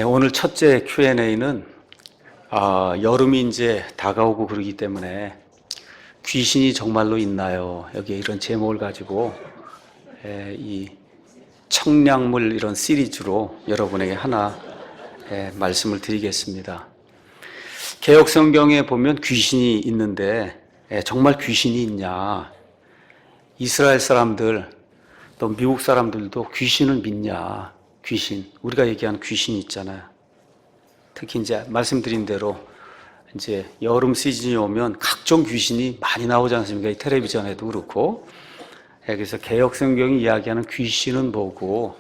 오늘 첫째 Q&A는 여름이 이제 다가오고 그러기 때문에 귀신이 정말로 있나요? 여기에 이런 제목을 가지고 이 청량물 이런 시리즈로 여러분에게 하나 말씀을 드리겠습니다. 개역 성경에 보면 귀신이 있는데 정말 귀신이 있냐? 이스라엘 사람들 또 미국 사람들도 귀신을 믿냐? 귀신, 우리가 얘기하는 귀신이 있잖아요. 특히 이제 말씀드린 대로 이제 여름 시즌이 오면 각종 귀신이 많이 나오지 않습니까? 이 텔레비전에도 그렇고. 그래서 개역 성경이 이야기하는 귀신은 뭐고,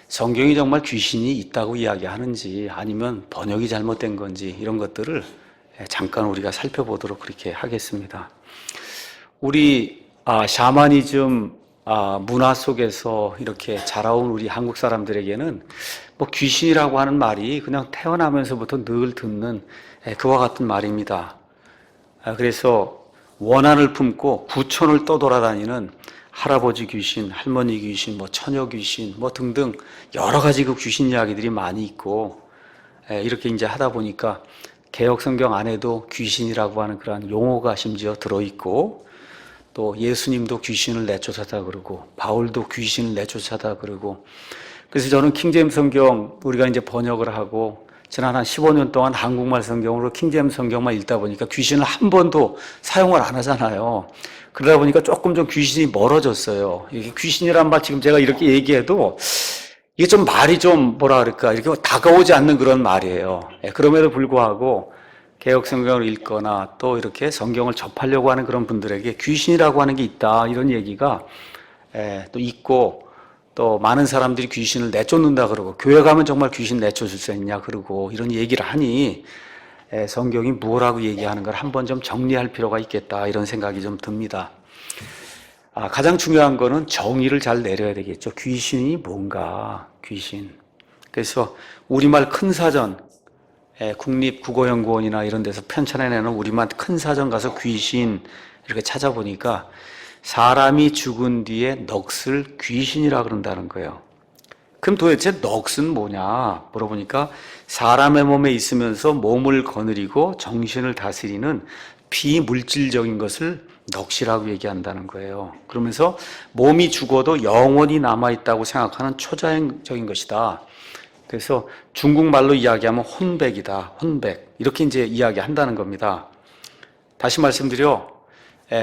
성경이 정말 귀신이 있다고 이야기하는지 아니면 번역이 잘못된 건지 이런 것들을 잠깐 우리가 살펴보도록 그렇게 하겠습니다. 우리 샤머니즘 문화 속에서 이렇게 자라온 우리 한국 사람들에게는 뭐 귀신이라고 하는 말이 그냥 태어나면서부터 늘 듣는 그와 같은 말입니다. 그래서 원한을 품고 구천을 떠돌아다니는 할아버지 귀신, 할머니 귀신, 뭐 처녀 귀신, 뭐 등등 여러 가지 그 귀신 이야기들이 많이 있고, 이렇게 이제 하다 보니까 개역 성경 안에도 귀신이라고 하는 그러한 용어가 심지어 들어있고, 또 예수님도 귀신을 내쫓았다 그러고, 바울도 귀신을 내쫓았다 그러고. 그래서 저는 킹제임스 성경 우리가 이제 번역을 하고 지난 한 15년 동안 한국말 성경으로 킹제임스 성경만 읽다 보니까 귀신을 한 번도 사용을 안 하잖아요. 그러다 보니까 조금 좀 귀신이 멀어졌어요. 이게 귀신이란 말 지금 제가 이렇게 얘기해도 이게 좀 말이 좀 뭐라 그럴까, 이렇게 다가오지 않는 그런 말이에요. 그럼에도 불구하고 개역 성경을 읽거나 또 이렇게 성경을 접하려고 하는 그런 분들에게 귀신이라고 하는 게 있다, 이런 얘기가 또 있고, 또 많은 사람들이 귀신을 내쫓는다 그러고, 교회 가면 정말 귀신 내쫓을 수 있냐 그러고 이런 얘기를 하니 성경이 뭐라고 얘기하는 걸 한번 좀 정리할 필요가 있겠다, 이런 생각이 좀 듭니다. 가장 중요한 거는 정의를 잘 내려야 되겠죠. 귀신이 뭔가, 귀신. 그래서 우리말 큰 사전, 국립국어연구원이나 이런 데서 편찬해내는 우리말 큰 사전 가서 귀신 이렇게 찾아보니까 사람이 죽은 뒤에 넋을 귀신이라 그런다는 거예요. 그럼 도대체 넋은 뭐냐 물어보니까 사람의 몸에 있으면서 몸을 거느리고 정신을 다스리는 비물질적인 것을 넋이라고 얘기한다는 거예요. 그러면서 몸이 죽어도 영원히 남아있다고 생각하는 초자연적인 것이다. 그래서 중국말로 이야기하면 혼백이다, 혼백. 이렇게 이제 이야기한다는 겁니다. 다시 말씀드려,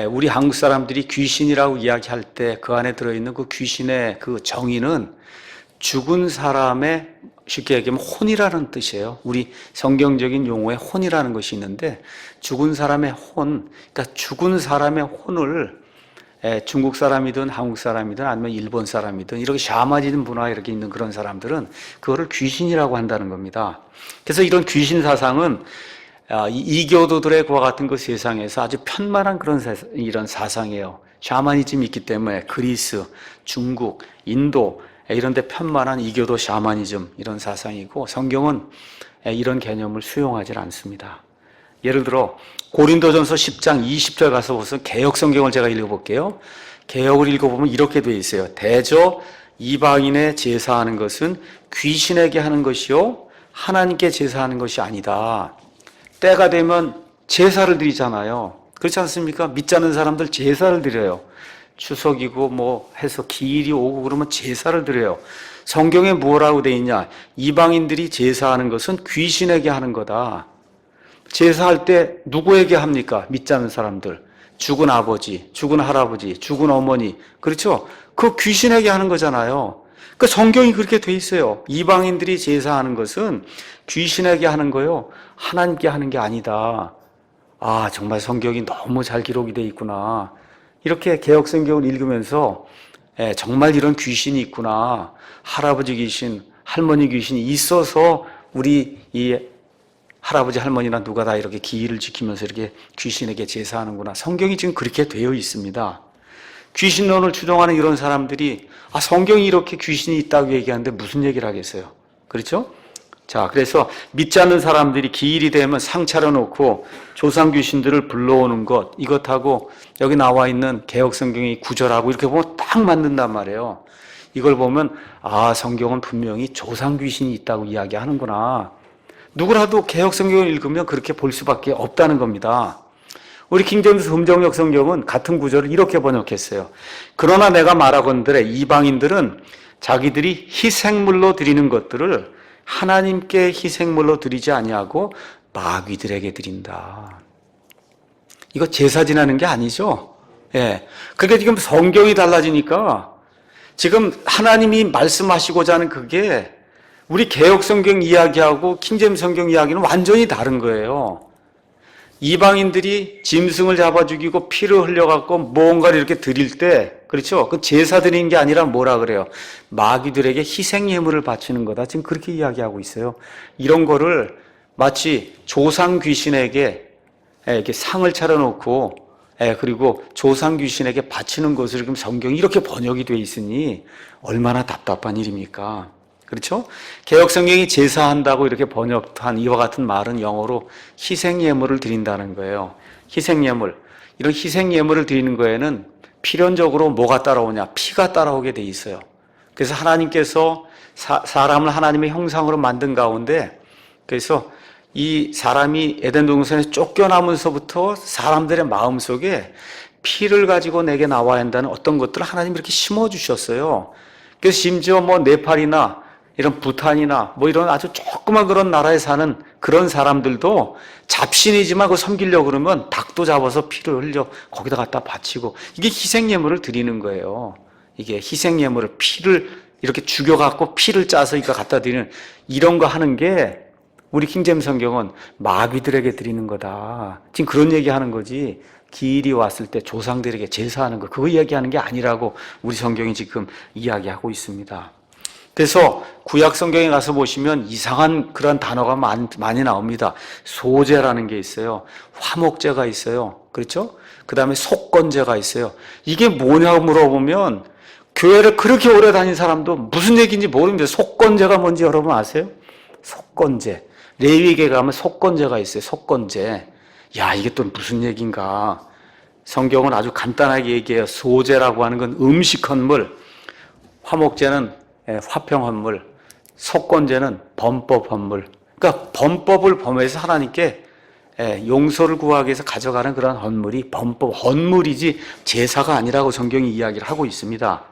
우리 한국 사람들이 귀신이라고 이야기할 때 그 안에 들어있는 그 귀신의 그 정의는 죽은 사람의, 쉽게 얘기하면 혼이라는 뜻이에요. 우리 성경적인 용어에 혼이라는 것이 있는데, 죽은 사람의 혼, 그러니까 죽은 사람의 혼을 중국 사람이든 한국 사람이든 아니면 일본 사람이든 이렇게 샤머니즘 문화에 이렇게 있는 그런 사람들은 그거를 귀신이라고 한다는 겁니다. 그래서 이런 귀신 사상은 이교도들의 그와 같은 그 세상에서 아주 편만한 그런 이런 사상이에요. 샤머니즘이 있기 때문에 그리스, 중국, 인도 이런 데 편만한 이교도 샤머니즘 이런 사상이고, 성경은 이런 개념을 수용하지 않습니다. 예를 들어 고린도전서 10장 20절 가서 보세요. 개역 성경을 제가 읽어볼게요. 개역을 읽어보면 이렇게 되어 있어요. 대저 이방인의 제사하는 것은 귀신에게 하는 것이요 하나님께 제사하는 것이 아니다. 때가 되면 제사를 드리잖아요. 그렇지 않습니까? 믿지 않는 사람들 제사를 드려요. 추석이고 뭐 해서 기일이 오고 그러면 제사를 드려요. 성경에 뭐라고 되어 있냐? 이방인들이 제사하는 것은 귀신에게 하는 거다. 제사할 때 누구에게 합니까? 믿지 않는 사람들. 죽은 아버지, 죽은 할아버지, 죽은 어머니. 그렇죠? 그 귀신에게 하는 거잖아요. 그 성경이 그렇게 돼 있어요. 이방인들이 제사하는 것은 귀신에게 하는 거요, 하나님께 하는 게 아니다. 정말 성경이 너무 잘 기록이 돼 있구나. 이렇게 개역 성경을 읽으면서 정말 이런 귀신이 있구나. 할아버지 귀신, 할머니 귀신이 있어서 우리 이 할아버지 할머니나 누가 다 이렇게 기일을 지키면서 이렇게 귀신에게 제사하는구나. 성경이 지금 그렇게 되어 있습니다. 귀신론을 추종하는 이런 사람들이 성경이 이렇게 귀신이 있다고 얘기하는데 무슨 얘기를 하겠어요? 그렇죠? 자, 그래서 믿지 않는 사람들이 기일이 되면 상 차려놓고 조상 귀신들을 불러오는 것, 이것하고 여기 나와 있는 개역 성경의 구절하고 이렇게 보면 딱 맞는단 말이에요. 이걸 보면 아, 성경은 분명히 조상 귀신이 있다고 이야기하는구나. 누구라도 개혁 성경을 읽으면 그렇게 볼 수밖에 없다는 겁니다. 우리 킹제임스 음정역 성경은 같은 구절을 이렇게 번역했어요. 그러나 내가 말하건대로 이방인들은 자기들이 희생물로 드리는 것들을 하나님께 희생물로 드리지 아니하고 마귀들에게 드린다. 이거 제사 지나는 게 아니죠. 예. 그게 지금 성경이 달라지니까 지금 하나님이 말씀하시고자 하는 그게 우리 개혁 성경 이야기하고 킹제임스 성경 이야기는 완전히 다른 거예요. 이방인들이 짐승을 잡아 죽이고 피를 흘려갖고 무언가를 이렇게 드릴 때, 그렇죠? 그 제사 드리는 게 아니라 뭐라 그래요? 마귀들에게 희생 예물을 바치는 거다. 지금 그렇게 이야기하고 있어요. 이런 거를 마치 조상 귀신에게 이렇게 상을 차려놓고, 그리고 조상 귀신에게 바치는 것을 지금 성경이 이렇게 번역이 돼 있으니 얼마나 답답한 일입니까? 그렇죠? 개혁 성경이 제사한다고 이렇게 번역한 이와 같은 말은 영어로 희생 예물을 드린다는 거예요. 희생 예물. 이런 희생 예물을 드리는 거에는 필연적으로 뭐가 따라오냐? 피가 따라오게 돼 있어요. 그래서 하나님께서 사람을 하나님의 형상으로 만든 가운데, 그래서 이 사람이 에덴 동산에서 쫓겨나면서부터 사람들의 마음속에 피를 가지고 내게 나와야 한다는 어떤 것들을 하나님이 이렇게 심어주셨어요. 그래서 심지어 뭐 네팔이나 이런 부탄이나 뭐 이런 아주 조그만 그런 나라에 사는 그런 사람들도 잡신이지만 그거 섬기려고 그러면 닭도 잡아서 피를 흘려 거기다 갖다 바치고, 이게 희생예물을 드리는 거예요. 이게 희생예물을 피를 이렇게 죽여갖고 피를 짜서 이거 갖다 드리는 이런 거 하는 게 우리 킹제임스 성경은 마귀들에게 드리는 거다. 지금 그런 얘기하는 거지. 기일이 왔을 때 조상들에게 제사하는 거, 그거 이야기하는 게 아니라고 우리 성경이 지금 이야기하고 있습니다. 그래서 구약 성경에 가서 보시면 이상한 그런 단어가 많이 나옵니다. 소제라는 게 있어요. 화목제가 있어요. 그렇죠? 그 다음에 속건제가 있어요. 이게 뭐냐고 물어보면 교회를 그렇게 오래 다닌 사람도 무슨 얘기인지 모릅니다. 속건제가 뭔지 여러분 아세요? 속건제. 레위기에 가면 속건제가 있어요. 속건제. 야, 이게 또 무슨 얘기인가? 성경은 아주 간단하게 얘기해요. 소제라고 하는 건 음식 헌물, 화목제는 화평 헌물, 속건제는 범법 헌물. 그러니까 범법을 범해서 하나님께 용서를 구하기 위해서 가져가는 그런 헌물이 범법, 헌물이지 제사가 아니라고 성경이 이야기를 하고 있습니다.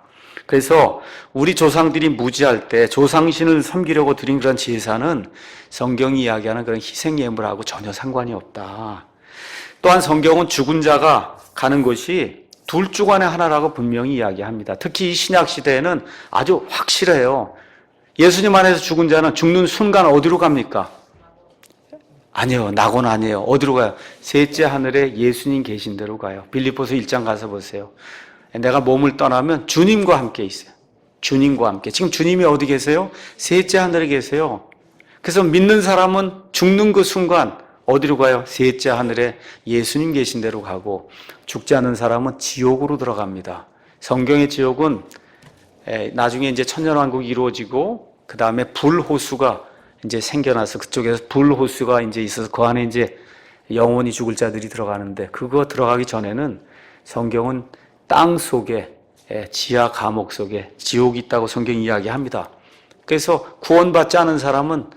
그래서 우리 조상들이 무지할 때 조상신을 섬기려고 드린 그런 제사는 성경이 이야기하는 그런 희생 예물하고 전혀 상관이 없다. 또한 성경은 죽은 자가 가는 곳이 둘 중 안에 하나라고 분명히 이야기합니다. 특히 이 신약 시대에는 아주 확실해요. 예수님 안에서 죽은 자는 죽는 순간 어디로 갑니까? 아니요, 낙원 아니에요. 어디로 가요? 셋째 하늘에 예수님 계신 데로 가요. 빌립보서 1장 가서 보세요. 내가 몸을 떠나면 주님과 함께 있어요. 주님과 함께. 지금 주님이 어디 계세요? 셋째 하늘에 계세요. 그래서 믿는 사람은 죽는 그 순간 어디로 가요? 셋째 하늘에 예수님 계신 데로 가고, 죽지 않은 사람은 지옥으로 들어갑니다. 성경의 지옥은 나중에 이제 천년왕국이 이루어지고 그 다음에 불호수가 이제 생겨나서 그쪽에서 불호수가 이제 있어서 그 안에 이제 영원히 죽을 자들이 들어가는데, 그거 들어가기 전에는 성경은 땅 속에, 지하 감옥 속에 지옥이 있다고 성경이 이야기합니다. 그래서 구원받지 않은 사람은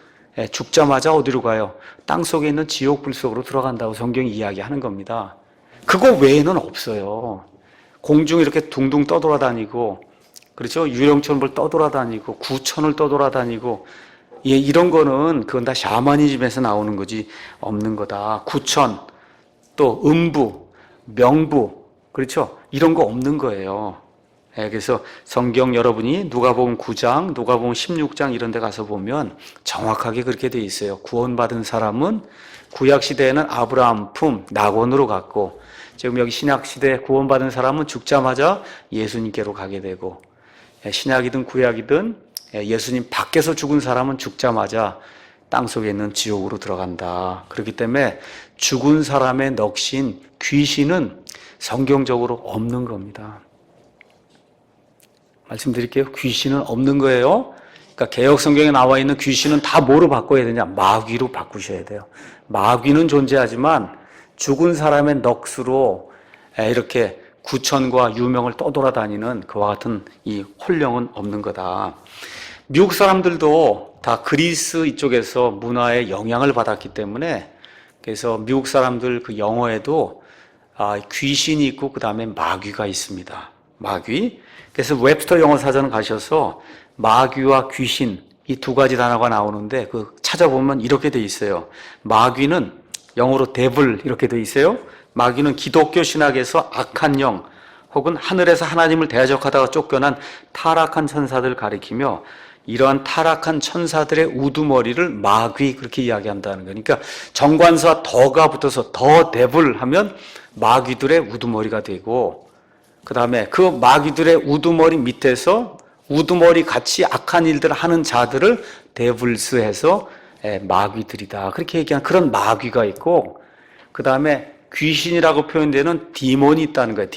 죽자마자 어디로 가요? 땅 속에 있는 지옥 불 속으로 들어간다고 성경이 이야기하는 겁니다. 그거 외에는 없어요. 공중에 이렇게 둥둥 떠돌아다니고, 그렇죠? 유령천을 떠돌아다니고, 구천을 떠돌아다니고, 이런 거는 그건 다 샤머니즘에서 나오는 거지 없는 거다. 구천, 또 음부, 명부, 그렇죠? 이런 거 없는 거예요. 그래서 성경 여러분이 누가복음 9장, 누가복음 16장 이런 데 가서 보면 정확하게 그렇게 돼 있어요. 구원받은 사람은 구약 시대에는 아브라함 품, 낙원으로 갔고, 지금 여기 신약 시대 구원받은 사람은 죽자마자 예수님께로 가게 되고, 신약이든 구약이든 예수님 밖에서 죽은 사람은 죽자마자 땅속에 있는 지옥으로 들어간다. 그렇기 때문에 죽은 사람의 넋인 귀신은 성경적으로 없는 겁니다. 말씀드릴게요. 귀신은 없는 거예요. 그러니까 개혁 성경에 나와 있는 귀신은 다 뭐로 바꿔야 되냐? 마귀로 바꾸셔야 돼요. 마귀는 존재하지만 죽은 사람의 넋으로 이렇게 구천과 유명을 떠돌아다니는 그와 같은 이 혼령은 없는 거다. 미국 사람들도 다 그리스 이쪽에서 문화의 영향을 받았기 때문에 그래서 미국 사람들 그 영어에도 귀신이 있고 그 다음에 마귀가 있습니다. 마귀. 그래서 웹스터 영어 사전 가셔서 마귀와 귀신 이 두 가지 단어가 나오는데 그 찾아보면 이렇게 돼 있어요. 마귀는 영어로 devil 이렇게 돼 있어요. 마귀는 기독교 신학에서 악한 영 혹은 하늘에서 하나님을 대적하다가 쫓겨난 타락한 천사들을 가리키며 이러한 타락한 천사들의 우두머리를 마귀 그렇게 이야기한다는 거니까 정관사 더가 붙어서 더 데블 하면 마귀들의 우두머리가 되고 그 다음에 그 마귀들의 우두머리 밑에서 우두머리 같이 악한 일들을 하는 자들을 데블스 해서 마귀들이다 그렇게 얘기한 그런 마귀가 있고 그 다음에 귀신이라고 표현되는 디몬이 있다는 거예요.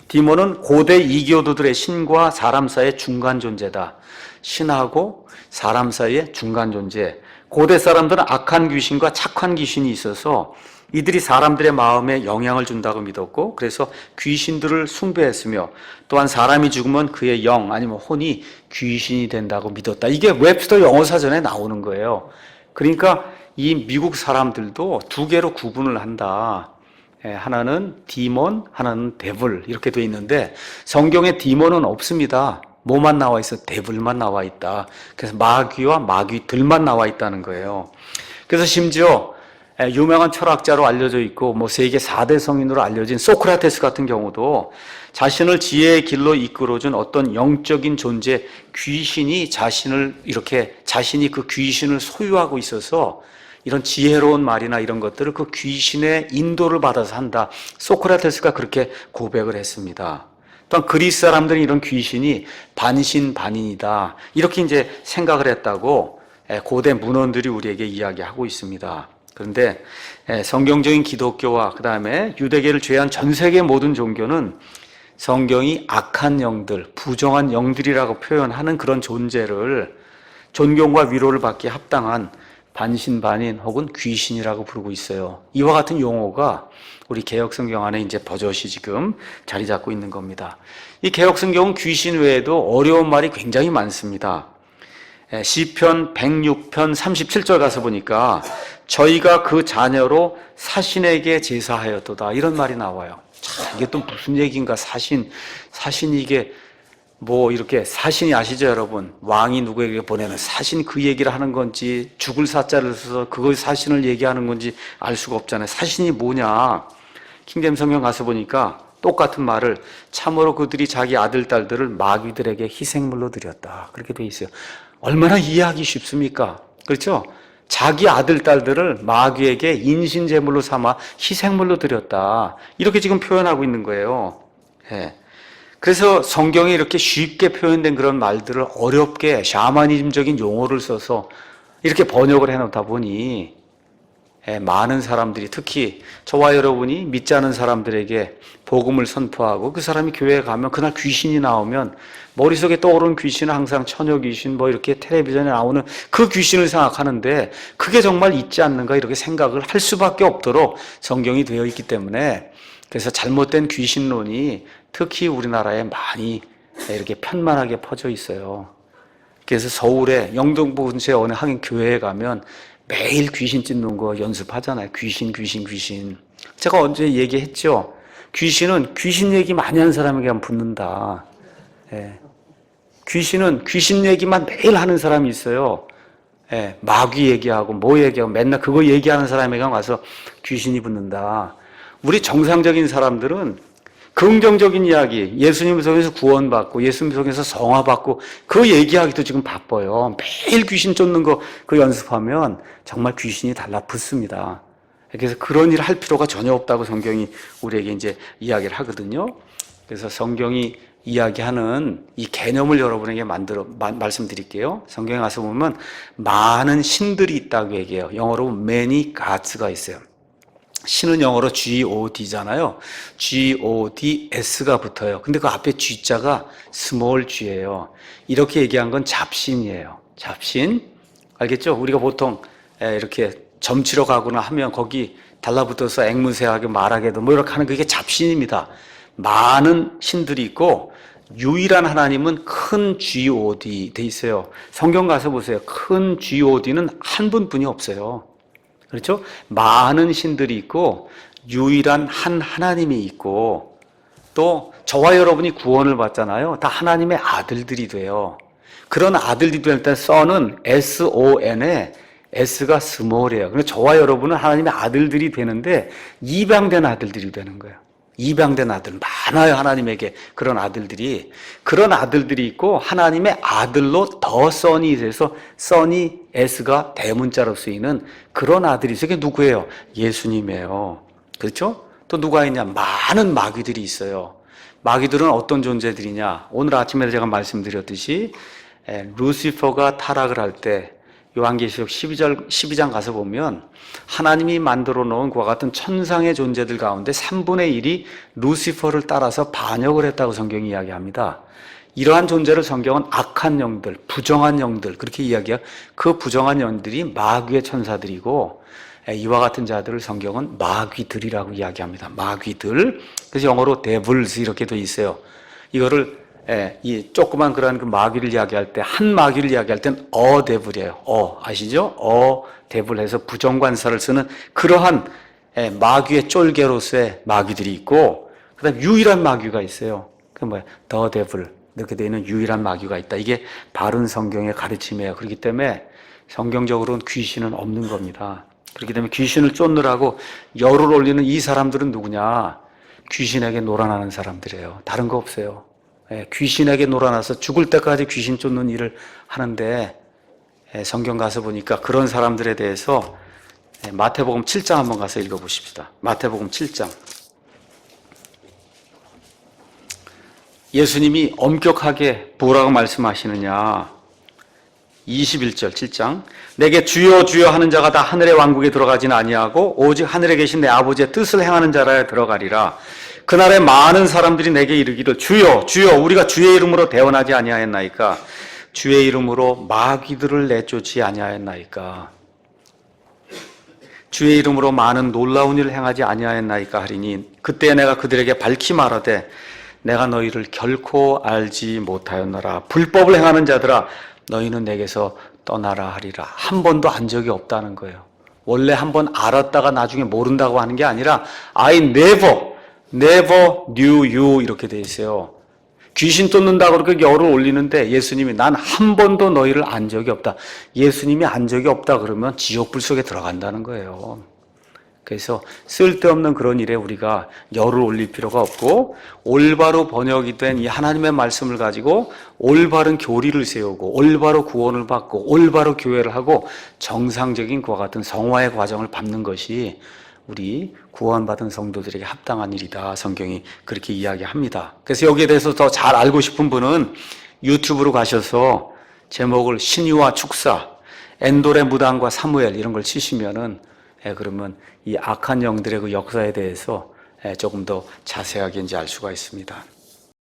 디몬은 고대 이교도들의 신과 사람 사이의 중간 존재다. 신하고 사람 사이의 중간 존재. 고대 사람들은 악한 귀신과 착한 귀신이 있어서 이들이 사람들의 마음에 영향을 준다고 믿었고 그래서 귀신들을 숭배했으며 또한 사람이 죽으면 그의 영 아니면 혼이 귀신이 된다고 믿었다. 이게 웹스터 영어 사전에 나오는 거예요. 그러니까 이 미국 사람들도 두 개로 구분을 한다. 하나는 디몬, 하나는 데블 이렇게 돼 있는데 성경에 디몬은 없습니다. 뭐만 나와 있어? 데블만 나와 있다. 그래서 마귀와 마귀들만 나와 있다는 거예요. 그래서 심지어 유명한 철학자로 알려져 있고 뭐 세계 4대 성인으로 알려진 소크라테스 같은 경우도 자신을 지혜의 길로 이끌어준 어떤 영적인 존재 귀신이 자신이 그 귀신을 소유하고 있어서 이런 지혜로운 말이나 이런 것들을 그 귀신의 인도를 받아서 한다. 소크라테스가 그렇게 고백을 했습니다. 또한 그리스 사람들이 이런 귀신이 반신반인이다. 이렇게 이제 생각을 했다고 고대 문헌들이 우리에게 이야기하고 있습니다. 그런데 성경적인 기독교와 그 다음에 유대계를 제외한 전 세계 모든 종교는 성경이 악한 영들, 부정한 영들이라고 표현하는 그런 존재를 존경과 위로를 받기에 합당한 반신반인 혹은 귀신이라고 부르고 있어요. 이와 같은 용어가 우리 개혁성경 안에 이제 버젓이 지금 자리 잡고 있는 겁니다. 이 개혁성경은 귀신 외에도 어려운 말이 굉장히 많습니다. 시편 106편 37절 가서 보니까 저희가 그 자녀로 사신에게 제사하였도다 이런 말이 나와요. 자, 이게 또 무슨 얘기인가? 사신이 이게 뭐 이렇게 사신이 아시죠 여러분? 왕이 누구에게 보내는 사신 그 얘기를 하는 건지 죽을 사자를 써서 그거의 사신을 얘기하는 건지 알 수가 없잖아요. 사신이 뭐냐? 킹제임스 성경 가서 보니까 똑같은 말을 참으로 그들이 자기 아들 딸들을 마귀들에게 희생물로 드렸다 그렇게 돼 있어요. 얼마나 이해하기 쉽습니까? 그렇죠? 자기 아들 딸들을 마귀에게 인신제물로 삼아 희생물로 드렸다 이렇게 지금 표현하고 있는 거예요. 그래서 성경에 이렇게 쉽게 표현된 그런 말들을 어렵게 샤머니즘적인 용어를 써서 이렇게 번역을 해놓다 보니 많은 사람들이 특히 저와 여러분이 믿지 않은 사람들에게 복음을 선포하고 그 사람이 교회에 가면 그날 귀신이 나오면 머릿속에 떠오르는 귀신은 항상 처녀 귀신 뭐 이렇게 텔레비전에 나오는 그 귀신을 생각하는데 그게 정말 있지 않는가 이렇게 생각을 할 수밖에 없도록 성경이 되어 있기 때문에 그래서 잘못된 귀신론이 특히 우리나라에 많이 이렇게 편만하게 퍼져 있어요. 그래서 서울에 영등포 근처에 어느 한 교회에 가면 매일 귀신 찢는 거 연습하잖아요. 귀신. 제가 언제 얘기했죠? 귀신은 귀신 얘기 많이 하는 사람에게만 붙는다. 귀신은 귀신 얘기만 매일 하는 사람이 있어요. 마귀 얘기하고 뭐 얘기하고 맨날 그거 얘기하는 사람에게 와서 귀신이 붙는다. 우리 정상적인 사람들은 긍정적인 이야기, 예수님 속에서 구원받고 예수님 속에서 성화받고 그 얘기하기도 지금 바빠요. 매일 귀신 쫓는 거 그 연습하면 정말 귀신이 달라붙습니다. 그래서 그런 일을 할 필요가 전혀 없다고 성경이 우리에게 이제 이야기를 하거든요. 그래서 성경이 이야기하는 이 개념을 여러분에게 말씀드릴게요. 성경에 가서 보면 많은 신들이 있다고 얘기해요. 영어로 many gods가 있어요. 신은 영어로 God잖아요. Gods가 붙어요. 근데 그 앞에 G자가 small g예요. 이렇게 얘기한 건 잡신이에요. 잡신. 알겠죠? 우리가 보통 이렇게 점치러 가거나 하면 거기 달라붙어서 앵무새하게 말하게도 뭐 이렇게 하는 그게 잡신입니다. 많은 신들이 있고 유일한 하나님은 큰 God 돼 있어요. 성경 가서 보세요. 큰 God는 한 분뿐이 없어요. 그렇죠? 많은 신들이 있고 유일한 한 하나님이 있고 또 저와 여러분이 구원을 받잖아요. 다 하나님의 아들들이 돼요. 그런 아들들이 될 때 son은 S-O-N에 S가 스몰이에요. 그래서 저와 여러분은 하나님의 아들들이 되는데 입양된 아들들이 되는 거예요. 입양된 아들 많아요. 하나님에게 그런 아들들이 있고 하나님의 아들로 더 son이 돼서 son이 S가 대문자로 쓰이는 그런 아들이 있어요. 그게 누구예요? 예수님이에요. 그렇죠? 또 누가 있냐? 많은 마귀들이 있어요. 마귀들은 어떤 존재들이냐? 오늘 아침에 제가 말씀드렸듯이 루시퍼가 타락을 할 때 요한계시록 12장 가서 보면 하나님이 만들어 놓은 그와 같은 천상의 존재들 가운데 3분의 1이 루시퍼를 따라서 반역을 했다고 성경이 이야기합니다. 이러한 존재를 성경은 악한 영들, 부정한 영들 그렇게 이야기해요. 그 부정한 영들이 마귀의 천사들이고 이와 같은 자들을 성경은 마귀들이라고 이야기합니다. 마귀들. 그래서 영어로 devils 이렇게 돼 있어요. 이거를 이 조그만 그런 그 마귀를 이야기할 때 한 마귀를 이야기할 땐 devil이에요. 아시죠? devil 해서 부정관사를 쓰는 그러한 마귀의 쫄개로서의 마귀들이 있고 그다음 유일한 마귀가 있어요. 그 뭐야? the devil 이렇게 되어 있는 유일한 마귀가 있다. 이게 바른 성경의 가르침이에요. 그렇기 때문에 성경적으로는 귀신은 없는 겁니다. 그렇기 때문에 귀신을 쫓느라고 열을 올리는 이 사람들은 누구냐? 귀신에게 놀아나는 사람들이에요. 다른 거 없어요. 귀신에게 놀아나서 죽을 때까지 귀신 쫓는 일을 하는데 성경 가서 보니까 그런 사람들에 대해서 마태복음 7장 한번 가서 읽어보십시다. 마태복음 7장. 예수님이 엄격하게 뭐라고 말씀하시느냐? 21절 7장. 내게 주여 주여 하는 자가 다 하늘의 왕국에 들어가지는 아니하고 오직 하늘에 계신 내 아버지의 뜻을 행하는 자라야 들어가리라. 그날에 많은 사람들이 내게 이르기를 주여 주여 우리가 주의 이름으로 대언하지 아니하였나이까 주의 이름으로 마귀들을 내쫓지 아니하였나이까 주의 이름으로 많은 놀라운 일을 행하지 아니하였나이까 하리니 그때 내가 그들에게 밝히 말하되 내가 너희를 결코 알지 못하였노라. 불법을 행하는 자들아 너희는 내게서 떠나라 하리라. 한 번도 안 적이 없다는 거예요. 원래 한 번 알았다가 나중에 모른다고 하는 게 아니라 I never knew you 이렇게 돼 있어요. 귀신 쫓는다고 그렇게 열을 올리는데 예수님이 난 한 번도 너희를 안 적이 없다. 예수님이 안 적이 없다 그러면 지옥불 속에 들어간다는 거예요. 그래서 쓸데없는 그런 일에 우리가 열을 올릴 필요가 없고 올바로 번역이 된 이 하나님의 말씀을 가지고 올바른 교리를 세우고 올바로 구원을 받고 올바로 교회를 하고 정상적인 그와 같은 성화의 과정을 밟는 것이 우리 구원받은 성도들에게 합당한 일이다. 성경이 그렇게 이야기합니다. 그래서 여기에 대해서 더 잘 알고 싶은 분은 유튜브로 가셔서 제목을 신유와 축사, 엔돌의 무당과 사무엘 이런 걸 치시면은 그러면 이 악한 영들의 그 역사에 대해서 조금 더 자세하게 이제 알 수가 있습니다.